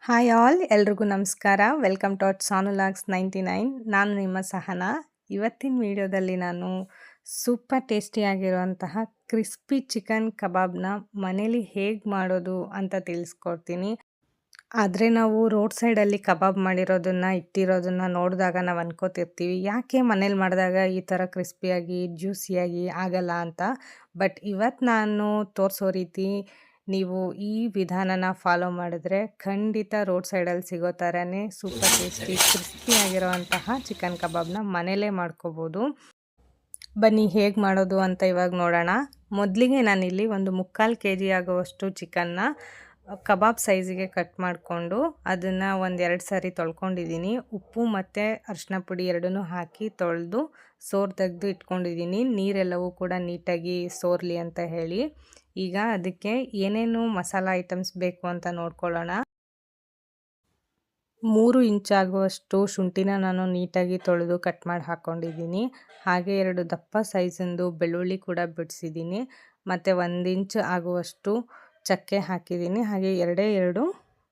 Hi all ಎಲ್ರಿಗೂ ನಮಸ್ಕಾರ. Welcome to ಸಾನುಲಾಗ್ಸ್ 99. ನಾನು ನಿಮ್ಮ ಸಹನಾ. ಇವತ್ತಿನ ವಿಡಿಯೋದಲ್ಲಿ ನಾನು ಸೂಪರ್ ಟೇಸ್ಟಿಯಾಗಿರುವಂತಹ ಕ್ರಿಸ್ಪಿ ಚಿಕನ್ ಕಬಾಬ್ನ ಮನೇಲಿ ಹೇಗೆ ಮಾಡೋದು ಅಂತ ತಿಳಿಸ್ಕೊಡ್ತೀನಿ. ಆದರೆ ನಾವು ರೋಡ್ ಸೈಡಲ್ಲಿ ಕಬಾಬ್ ಮಾಡಿರೋದನ್ನು ಇಟ್ಟಿರೋದನ್ನು ನೋಡಿದಾಗ ನಾವು ಅನ್ಕೋತಿರ್ತೀವಿ, ಯಾಕೆ ಮನೇಲಿ ಮಾಡಿದಾಗ ಈ ಥರ ಕ್ರಿಸ್ಪಿಯಾಗಿ ಜ್ಯೂಸಿಯಾಗಿ ಆಗಲ್ಲ ಅಂತ. ಬಟ್ ಇವತ್ತು ನಾನು ತೋರಿಸೋ ರೀತಿ ನೀವು ಈ ವಿಧಾನನ ಫಾಲೋ ಮಾಡಿದ್ರೆ ಖಂಡಿತ ರೋಡ್ ಸೈಡಲ್ಲಿ ಸಿಗೋ ಥರನೇ ಸೂಪರ್ ಟೇಸ್ಟಿ ಕ್ರಿಸ್ಪಿಯಾಗಿರೋವಂತಹ ಚಿಕನ್ ಕಬಾಬ್ನ ಮನೇಲೇ ಮಾಡ್ಕೋಬೋದು. ಬನ್ನಿ ಹೇಗೆ ಮಾಡೋದು ಅಂತ ಇವಾಗ ನೋಡೋಣ. ಮೊದಲಿಗೆ ನಾನಿಲ್ಲಿ ಒಂದು 3/4 kg ಆಗುವಷ್ಟು ಚಿಕನ್ನ ಕಬಾಬ್ ಸೈಜಿಗೆ ಕಟ್ ಮಾಡಿಕೊಂಡು ಅದನ್ನು 1-2 ಸಾರಿ ತೊಳ್ಕೊಂಡಿದ್ದೀನಿ. ಉಪ್ಪು ಮತ್ತು ಅರಿಶಿನ ಪುಡಿ ಎರಡನ್ನೂ ಹಾಕಿ ತೊಳೆದು ಸೋರು ತೆಗೆದು ಇಟ್ಕೊಂಡಿದ್ದೀನಿ, ನೀರೆಲ್ಲವೂ ಕೂಡ ನೀಟಾಗಿ ಸೋರಲಿ ಅಂತ ಹೇಳಿ. ಈಗ ಅದಕ್ಕೆ ಏನೇನು ಮಸಾಲ ಐಟಮ್ಸ್ ಬೇಕು ಅಂತ ನೋಡ್ಕೊಳ್ಳೋಣ. 3 ಇಂಚಾಗುವಷ್ಟು ಶುಂಠಿನ ನಾನು ನೀಟಾಗಿ ತೊಳೆದು ಕಟ್ ಮಾಡಿ ಹಾಕ್ಕೊಂಡಿದ್ದೀನಿ. ಹಾಗೆ 2 ದಪ್ಪ ಸೈಜಿಂದು ಬೆಳ್ಳುಳ್ಳಿ ಕೂಡ ಬಿಡಿಸಿದ್ದೀನಿ. ಮತ್ತು 1 ಇಂಚ್ ಆಗುವಷ್ಟು ಚಕ್ಕೆ ಹಾಕಿದ್ದೀನಿ. ಹಾಗೆ 2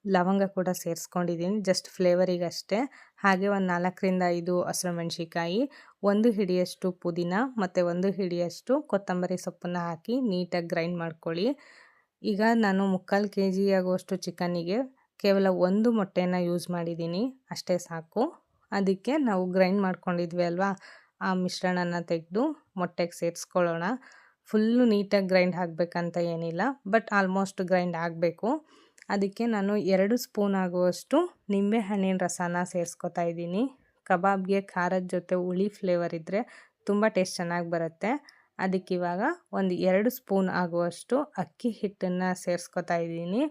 ಲವಂಗ ಕೂಡ ಸೇರಿಸ್ಕೊಂಡಿದ್ದೀನಿ, ಜಸ್ಟ್ ಫ್ಲೇವರಿಗಷ್ಟೇ. ಹಾಗೆ ಒಂದು 4-5 ಹಸಿರು ಮೆಣಸಿಕಾಯಿ, 1 ಹಿಡಿಯಷ್ಟು ಪುದೀನ ಮತ್ತು 1 ಹಿಡಿಯಷ್ಟು ಕೊತ್ತಂಬರಿ ಸೊಪ್ಪನ್ನು ಹಾಕಿ ನೀಟಾಗಿ ಗ್ರೈಂಡ್ ಮಾಡ್ಕೊಳ್ಳಿ. ಈಗ ನಾನು 3/4 kg ಆಗುವಷ್ಟು ಚಿಕನ್ನಿಗೆ ಕೇವಲ 1 ಮೊಟ್ಟೆನ ಯೂಸ್ ಮಾಡಿದ್ದೀನಿ, ಅಷ್ಟೇ ಸಾಕು. ಅದಕ್ಕೆ ನಾವು ಗ್ರೈಂಡ್ ಮಾಡ್ಕೊಂಡಿದ್ವಿ ಅಲ್ವಾ, ಆ ಮಿಶ್ರಣನ ತೆಗೆದು ಮೊಟ್ಟೆಗೆ ಸೇರಿಸ್ಕೊಳ್ಳೋಣ. ಫುಲ್ಲು ನೀಟಾಗಿ ಗ್ರೈಂಡ್ ಆಗಬೇಕಂತ ಏನಿಲ್ಲ, ಬಟ್ ಆಲ್ಮೋಸ್ಟ್ ಗ್ರೈಂಡ್ ಆಗಬೇಕು. ಅದಕ್ಕೆ ನಾನು 2 ಸ್ಪೂನ್ ಆಗುವಷ್ಟು ನಿಂಬೆಹಣ್ಣಿನ ರಸನ ಸೇರಿಸ್ಕೊತಾ ಇದ್ದೀನಿ. ಕಬಾಬ್ಗೆ ಖಾರದ ಜೊತೆ ಹುಳಿ ಫ್ಲೇವರ್ ಇದ್ದರೆ ತುಂಬ ಟೇಸ್ಟ್ ಚೆನ್ನಾಗಿ ಬರುತ್ತೆ. ಅದಕ್ಕಿವಾಗ ಒಂದು 2 ಸ್ಪೂನ್ ಆಗುವಷ್ಟು ಅಕ್ಕಿ ಹಿಟ್ಟನ್ನು ಸೇರಿಸ್ಕೊತಾ ಇದ್ದೀನಿ.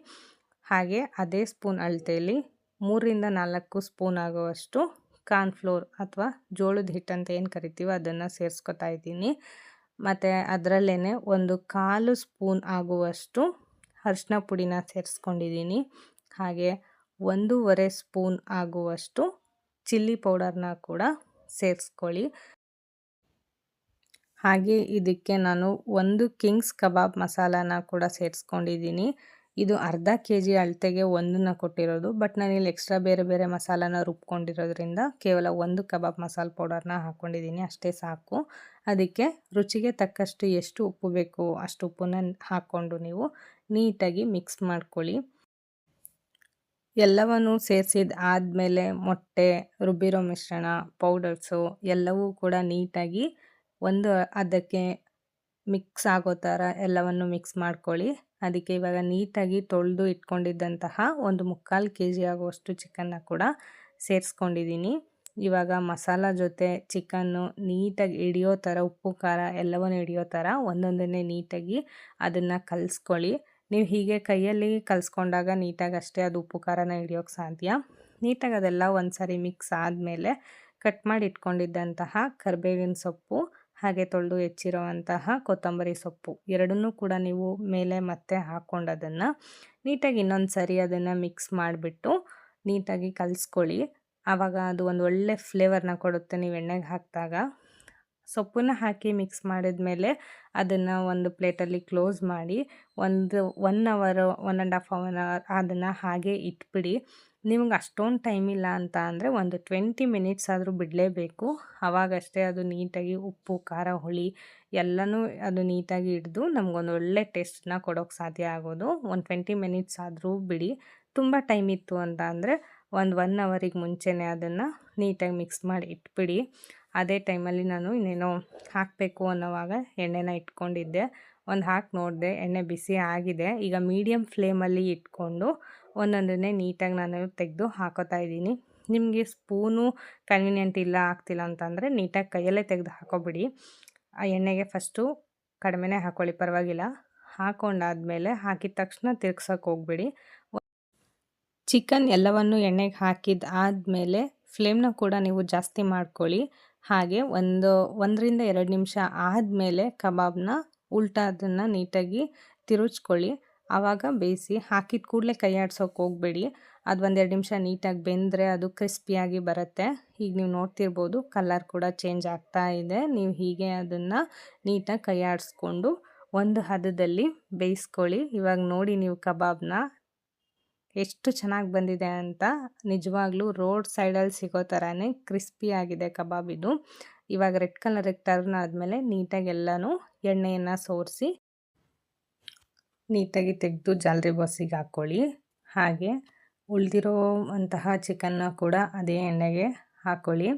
ಹಾಗೆ ಅದೇ ಸ್ಪೂನ್ ಅಳತೆಯಲ್ಲಿ 3-4 ಸ್ಪೂನ್ ಆಗುವಷ್ಟು ಕಾರ್ನ್ಫ್ಲೋರ್ ಅಥವಾ ಜೋಳದ ಹಿಟ್ಟು ಅಂತ ಏನು ಕರಿತೀವೋ ಅದನ್ನು ಸೇರಿಸ್ಕೊತಾ ಇದ್ದೀನಿ. ಮತ್ತು ಅದರಲ್ಲೇ 1/4 ಸ್ಪೂನ್ ಆಗುವಷ್ಟು ಅರಿಶಿನ ಪುಡಿನ ಸೇರಿಸ್ಕೊಂಡಿದ್ದೀನಿ. ಹಾಗೆ 1.5 ಸ್ಪೂನ್ ಆಗುವಷ್ಟು ಚಿಲ್ಲಿ ಪೌಡರ್ನ ಕೂಡ ಸೇರಿಸ್ಕೊಳ್ಳಿ. ಹಾಗೆ ಇದಕ್ಕೆ ನಾನು 1 ಕಿಂಗ್ಸ್ ಕಬಾಬ್ ಮಸಾಲಾನ ಕೂಡ ಸೇರಿಸ್ಕೊಂಡಿದ್ದೀನಿ. ಇದು ಅರ್ಧ kg ಅಳತೆಗೆ 1ನ್ನ ಕೊಟ್ಟಿರೋದು, ಬಟ್ ನಾನಿಲ್ಲಿ ಎಕ್ಸ್ಟ್ರಾ ಬೇರೆ ಬೇರೆ ಮಸಾಲಾನ ರುಬ್ಕೊಂಡಿರೋದ್ರಿಂದ ಕೇವಲ 1 ಕಬಾಬ್ ಮಸಾಲ ಪೌಡರ್ನ ಹಾಕ್ಕೊಂಡಿದ್ದೀನಿ, ಅಷ್ಟೇ ಸಾಕು. ಅದಕ್ಕೆ ರುಚಿಗೆ ತಕ್ಕಷ್ಟು ಎಷ್ಟು ಉಪ್ಪು ಬೇಕು ಅಷ್ಟು ಉಪ್ಪನ್ನ ಹಾಕ್ಕೊಂಡು ನೀವು ನೀಟಾಗಿ ಮಿಕ್ಸ್ ಮಾಡ್ಕೊಳ್ಳಿ. ಎಲ್ಲವನ್ನು ಸೇರಿಸಿದ ಆದಮೇಲೆ ಮೊಟ್ಟೆ, ರುಬ್ಬಿರೋ ಮಿಶ್ರಣ, ಪೌಡರ್ಸು ಎಲ್ಲವೂ ಕೂಡ ನೀಟಾಗಿ ಅದಕ್ಕೆ ಮಿಕ್ಸ್ ಆಗೋ ಥರ ಎಲ್ಲವನ್ನು ಮಿಕ್ಸ್ ಮಾಡ್ಕೊಳ್ಳಿ. ಅದಕ್ಕೆ ಇವಾಗ ನೀಟಾಗಿ ತೊಳೆದು ಇಟ್ಕೊಂಡಿದ್ದಂತಹ 1/4 kg ಆಗುವಷ್ಟು ಚಿಕನ್ನ ಕೂಡ ಸೇರಿಸ್ಕೊಂಡಿದ್ದೀನಿ. ಇವಾಗ ಮಸಾಲ ಜೊತೆ ಚಿಕನ್ನು ನೀಟಾಗಿ ಹಿಡಿಯೋ ಥರ, ಉಪ್ಪು ಖಾರ ಎಲ್ಲವನ್ನು ಹಿಡಿಯೋ ಥರ ಒಂದೊಂದನ್ನೇ ನೀಟಾಗಿ ಅದನ್ನು ಕಲಿಸ್ಕೊಳ್ಳಿ. ನೀವು ಹೀಗೆ ಕೈಯಲ್ಲಿ ಕಲಿಸ್ಕೊಂಡಾಗ ನೀಟಾಗಿ ಅಷ್ಟೇ ಅದು ಉಪ್ಪು ಖಾರನ ಹಿಡಿಯೋಕ್ಕೆ ಸಾಧ್ಯ. ನೀಟಾಗಿ ಅದೆಲ್ಲ ಒಂದು ಸಾರಿ ಮಿಕ್ಸ್ ಆದಮೇಲೆ ಕಟ್ ಮಾಡಿ ಇಟ್ಕೊಂಡಿದ್ದಂತಹ ಕರಿಬೇವಿನ ಸೊಪ್ಪು, ಹಾಗೆ ತೊಳೆದು ಹೆಚ್ಚಿರುವಂತಹ ಕೊತ್ತಂಬರಿ ಸೊಪ್ಪು ಎರಡನ್ನೂ ಕೂಡ ನೀವು ಮೇಲೆ ಮತ್ತೆ ಹಾಕ್ಕೊಂಡು ಅದನ್ನು ನೀಟಾಗಿ ಇನ್ನೊಂದು ಸಾರಿ ಅದನ್ನು ಮಿಕ್ಸ್ ಮಾಡಿಬಿಟ್ಟು ನೀಟಾಗಿ ಕಲಿಸ್ಕೊಳ್ಳಿ. ಆವಾಗ ಅದು ಒಂದು ಒಳ್ಳೆ ಫ್ಲೇವರ್ನ ಕೊಡುತ್ತೆ. ನೀವು ಎಣ್ಣೆಗೆ ಹಾಕಿದಾಗ ಸೊಪ್ಪನ್ನು ಹಾಕಿ ಮಿಕ್ಸ್ ಮಾಡಿದ್ಮೇಲೆ ಅದನ್ನು ಒಂದು ಪ್ಲೇಟಲ್ಲಿ ಕ್ಲೋಸ್ ಮಾಡಿ 1 ಅವರ್ 1.5 ಅವರ್ ಅದನ್ನು ಹಾಗೆ ಇಟ್ಬಿಡಿ. ನಿಮ್ಗೆ ಅಷ್ಟೊಂದು ಟೈಮ್ ಇಲ್ಲ ಅಂತ ಅಂದರೆ ಒಂದು 20 ಮಿನಿಟ್ಸ್ ಆದರೂ ಬಿಡಲೇಬೇಕು. ಆವಾಗಷ್ಟೇ ಅದು ನೀಟಾಗಿ ಉಪ್ಪು ಖಾರ ಹುಳಿ ಎಲ್ಲನೂ ಅದು ನೀಟಾಗಿ ಹಿಡಿದು ನಮಗೊಂದು ಒಳ್ಳೆ ಟೇಸ್ಟನ್ನ ಕೊಡೋಕ್ಕೆ ಸಾಧ್ಯ ಆಗೋದು. ಒಂದು 20 ಮಿನಿಟ್ಸ್ ಆದರೂ ಬಿಡಿ. ತುಂಬ ಟೈಮ್ ಇತ್ತು ಅಂತ ಅಂದರೆ 1 ಅವರಿಗೆ ಮುಂಚೆನೇ ಅದನ್ನು ನೀಟಾಗಿ ಮಿಕ್ಸ್ ಮಾಡಿ ಇಟ್ಬಿಡಿ. ಅದೇ ಟೈಮಲ್ಲಿ ನಾನು ಇನ್ನೇನೋ ಹಾಕಬೇಕು ಅನ್ನೋವಾಗ ಎಣ್ಣೆನ ಇಟ್ಕೊಂಡಿದ್ದೆ, ಒಂದು ಹಾಕಿ ನೋಡಿದೆ, ಎಣ್ಣೆ ಬಿಸಿ ಆಗಿದೆ. ಈಗ ಮೀಡಿಯಮ್ ಫ್ಲೇಮಲ್ಲಿ ಇಟ್ಕೊಂಡು ಒಂದೊಂದನ್ನೇ ನೀಟಾಗಿ ನಾನು ತೆಗೆದು ಹಾಕೋತಾ ಇದ್ದೀನಿ. ನಿಮಗೆ ಸ್ಪೂನು ಕನ್ವೀನಿಯೆಂಟ್ ಇಲ್ಲ, ಆಗ್ತಿಲ್ಲ ಅಂತಂದರೆ ನೀಟಾಗಿ ಕೈಯಲ್ಲೇ ತೆಗೆದು ಹಾಕೋಬಿಡಿ. ಆ ಎಣ್ಣೆಗೆ ಫಸ್ಟು ಕಡಿಮೆನೇ ಹಾಕ್ಕೊಳ್ಳಿ, ಪರವಾಗಿಲ್ಲ. ಹಾಕ್ಕೊಂಡಾದ್ಮೇಲೆ ಹಾಕಿದ ತಕ್ಷಣ ತಿರ್ಗ್ಸೋಕೆ ಹೋಗ್ಬೇಡಿ. ಚಿಕನ್ ಎಲ್ಲವನ್ನು ಎಣ್ಣೆಗೆ ಹಾಕಿದ ಆದಮೇಲೆ ಫ್ಲೇಮ್ನ ಕೂಡ ನೀವು ಜಾಸ್ತಿ ಮಾಡ್ಕೊಳ್ಳಿ. ಹಾಗೆ 1-2 ನಿಮಿಷ ಆದಮೇಲೆ ಕಬಾಬ್ನ ಉಲ್ಟಾ ಅದನ್ನು ನೀಟಾಗಿ ತಿರುಚ್ಕೊಳ್ಳಿ. ಆವಾಗ ಬೇಯಿಸಿ. ಹಾಕಿದ ಕೂಡಲೇ ಕೈ ಆಡ್ಸೋಕೆ ಹೋಗಬೇಡಿ. ಅದು 1-2 ನಿಮಿಷ ನೀಟಾಗಿ ಬೆಂದರೆ ಅದು ಕ್ರಿಸ್ಪಿಯಾಗಿ ಬರುತ್ತೆ. ಈಗ ನೀವು ನೋಡ್ತಿರ್ಬೋದು ಕಲರ್ ಕೂಡ ಚೇಂಜ್ ಆಗ್ತಾ ಇದೆ. ನೀವು ಹೀಗೆ ಅದನ್ನು ನೀಟಾಗಿ ಕೈ ಆಡಿಸ್ಕೊಂಡು ಒಂದು ಹದದಲ್ಲಿ ಬೇಯಿಸ್ಕೊಳ್ಳಿ. ಇವಾಗ ನೋಡಿ ನೀವು ಕಬಾಬ್ನ ಎಷ್ಟು ಚೆನ್ನಾಗಿ ಬಂದಿದೆ ಅಂತ. ನಿಜವಾಗ್ಲೂ ರೋಡ್ ಸೈಡಲ್ಲಿ ಸಿಗೋ ಥರನೇ ಕ್ರಿಸ್ಪಿಯಾಗಿದೆ ಕಬಾಬ್ ಇದು. ಇವಾಗ ರೆಡ್ ಕಲರಿಗೆ ಟರ್ನ್ ಆದಮೇಲೆ ನೀಟಾಗಿ ಎಲ್ಲನೂ ಎಣ್ಣೆಯನ್ನು ಸೋರಿಸಿ ನೀಟಾಗಿ ತೆಗೆದು ಜಾಲರಿ ಬಾಕ್ಸಿಗೆ ಹಾಕ್ಕೊಳ್ಳಿ. ಹಾಗೆ ಉಳಿದಿರೋವಂತಹ ಚಿಕನ್ನ ಕೂಡ ಅದೇ ಎಣ್ಣೆಗೆ ಹಾಕ್ಕೊಳ್ಳಿ.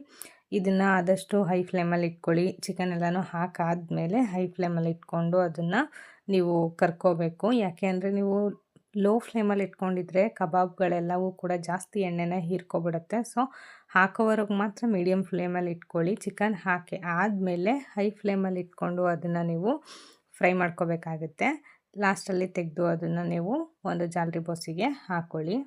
ಇದನ್ನು ಆದಷ್ಟು ಹೈ ಫ್ಲೇಮಲ್ಲಿ ಇಟ್ಕೊಳ್ಳಿ. ಚಿಕನ್ ಎಲ್ಲನೂ ಹಾಕಾದ್ಮೇಲೆ ಹೈ ಫ್ಲೇಮಲ್ಲಿ ಇಟ್ಕೊಂಡು ಅದನ್ನು ನೀವು ಕರ್ಕೋಬೇಕು. ಯಾಕೆ ಅಂದರೆ ನೀವು ಲೋ ಫ್ಲೇಮಲ್ಲಿ ಇಟ್ಕೊಂಡಿದ್ರೆ ಕಬಾಬ್ಗಳೆಲ್ಲವೂ ಕೂಡ ಜಾಸ್ತಿ ಎಣ್ಣೆನ ಹೀರ್ಕೊಬಿಡುತ್ತೆ. ಸೊ ಹಾಕೋವರೆಗೆ ಮಾತ್ರ ಮೀಡಿಯಮ್ ಫ್ಲೇಮಲ್ಲಿ ಇಟ್ಕೊಳ್ಳಿ. ಚಿಕನ್ ಹಾಕಿ ಆದಮೇಲೆ ಹೈ ಫ್ಲೇಮಲ್ಲಿ ಇಟ್ಕೊಂಡು ಅದನ್ನು ನೀವು ಫ್ರೈ ಮಾಡ್ಕೋಬೇಕಾಗುತ್ತೆ. ಲಾಸ್ಟಲ್ಲಿ ತೆಗೆದು ಅದನ್ನು ನೀವು ಒಂದು ಜಾಲರಿ ಬಾಕ್ಸಿಗೆ ಹಾಕ್ಕೊಳ್ಳಿ.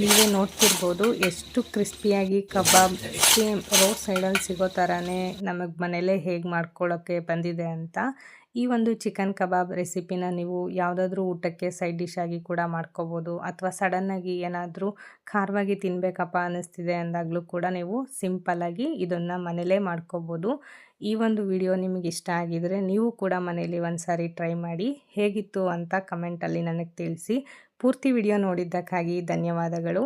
ನೀವೇ ನೋಡ್ತಿರ್ಬೋದು ಎಷ್ಟು ಕ್ರಿಸ್ಪಿಯಾಗಿ ಕಬಾಬ್ ಸೇಮ್ ರೋಡ್ ಸೈಡಲ್ಲಿ ಸಿಗೋ ಥರನೇ ನಮಗೆ ಮನೇಲೇ ಹೇಗೆ ಮಾಡ್ಕೊಳ್ಳೋಕ್ಕೆ ಬಂದಿದೆ ಅಂತ. ಈ ಒಂದು ಚಿಕನ್ ಕಬಾಬ್ ರೆಸಿಪಿನ ನೀವು ಯಾವುದಾದ್ರೂ ಊಟಕ್ಕೆ ಸೈಡ್ ಡಿಶ್ ಆಗಿ ಕೂಡ ಮಾಡ್ಕೋಬೋದು, ಅಥವಾ ಸಡನ್ನಾಗಿ ಏನಾದರೂ ಖಾರವಾಗಿ ತಿನ್ನಬೇಕಪ್ಪ ಅನ್ನಿಸ್ತಿದೆ ಅಂದಾಗಲೂ ಕೂಡ ನೀವು ಸಿಂಪಲ್ಲಾಗಿ ಇದನ್ನು ಮನೇಲೇ ಮಾಡ್ಕೋಬೋದು. ಈ ಒಂದು ವಿಡಿಯೋ ನಿಮಗೆ ಇಷ್ಟ ಆಗಿದರೆ ನೀವು ಕೂಡ ಮನೇಲಿ ಒಂದು ಸಾರಿ ಟ್ರೈ ಮಾಡಿ. ಹೇಗಿತ್ತು ಅಂತ ಕಮೆಂಟಲ್ಲಿ ನನಗೆ ತಿಳಿಸಿ. ಪೂರ್ತಿ ವಿಡಿಯೋ ನೋಡಿದ್ದಕ್ಕಾಗಿ ಧನ್ಯವಾದಗಳು.